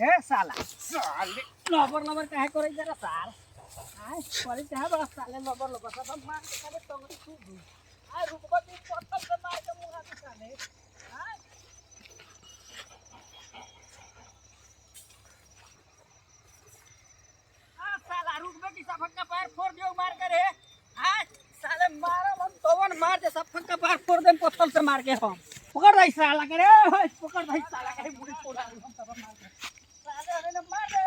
ए साला साले लबर लबर काहे करे जरा सार आय करे चाहे बड़ा साले लबर लबर सब मार के करे टंगरी खूब दू आय रुकबा के पत्थर से मार के मुंह हाथ साले आय आ साला रुकबे की सब का पैर फोड़ दियो मार के रे आय साले मारो हम तोवन मार दे सब का पैर फोड़ दे पत्थर से मार के हम पकड़ दई साला के रे पकड़ दई साला के मुड़ी फोड़ा हम सब मार के साले रे मार दे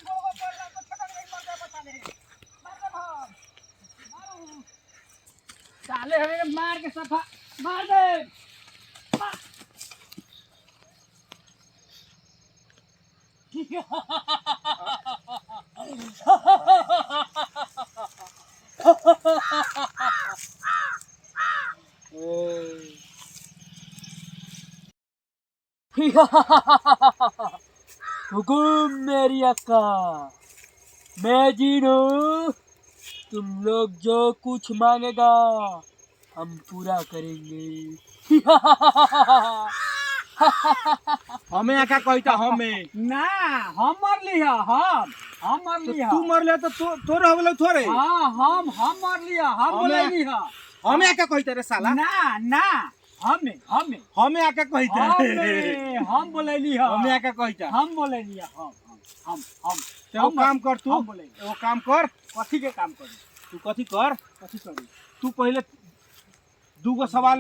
गोगो पर ला तो छटक नहीं मर जा साले मार दे हम मारो साले रे मार के सफा मार दे हुकुम मेरी अक्का, मैं जीन हूँ। तुम लोग जो कुछ मांगेगा हम पूरा करेंगे। हमें आका कहता हमें ना हम मर लिया हम मर लिया तू मर ले तो तोर होले थोड़े हां हम मर लिया हम बोले लिया हमें आका कहता रे साला ना ना हमें आका कहता हम बोले लिया हमें आका कहता हम बोले लिया हम तो काम कर तू बोले वो काम कर कथी के काम करी तू कथी कर कथी करी तू पहले दूगो सवाल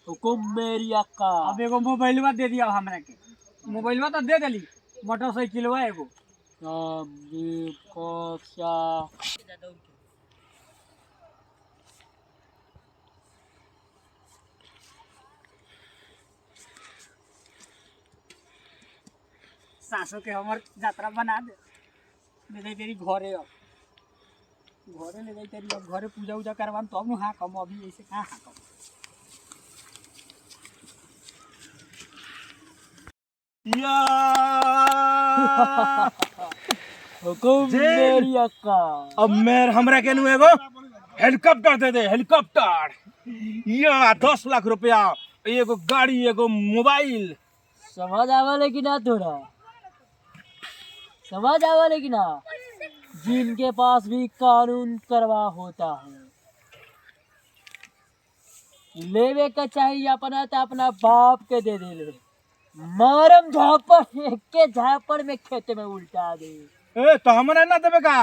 हुकुम मेरी अक्का। अब एगो मोबाइलवा दे दिया हमरा के मोबाइलवा तो दे देली मोटरसाइकिलवा एगो नाम ये कक्षा सासो के हमर यात्रा बना दे ले जाई तेरी घरे अब घरे ले जाई तेरी अब घरे पूजा उजा करवान तब नु हां कम अभी ऐसे कहां हां कम या हुकुम मेरी अक्का। अब मैं हमरा के नु एगो हेलीकॉप्टर दे दे हेलीकॉप्टर या 10 लाख रुपया एगो गाड़ी एगो मोबाइल समझ आवले कि ना तोरा समझ आवले कि ना जिनके पास भी कानून करवा होता है लेवे का चाहिए अपना तो अपना बाप के दे दे ले मारम झापड़ एक के झापड़ में खेत में उल्टा दे ए तो हमरा ना देबे का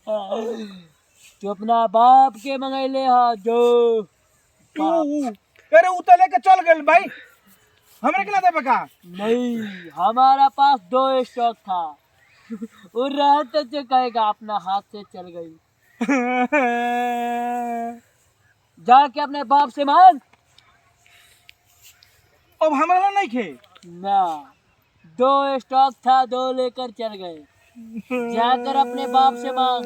तो अपना बाप के मंगैले हा जो तू अरे उतले के चल गेल भाई हमरा के ना देबे का नहीं हमारा पास 2 स्टॉक था और रात तक जो कहेगा अपना हाथ से चल गई जाके अपने बाप से मांग अब हमरा नहीं खे ना 2 स्टॉक था 2 लेकर चल गए जाकर अपने बाप से मांग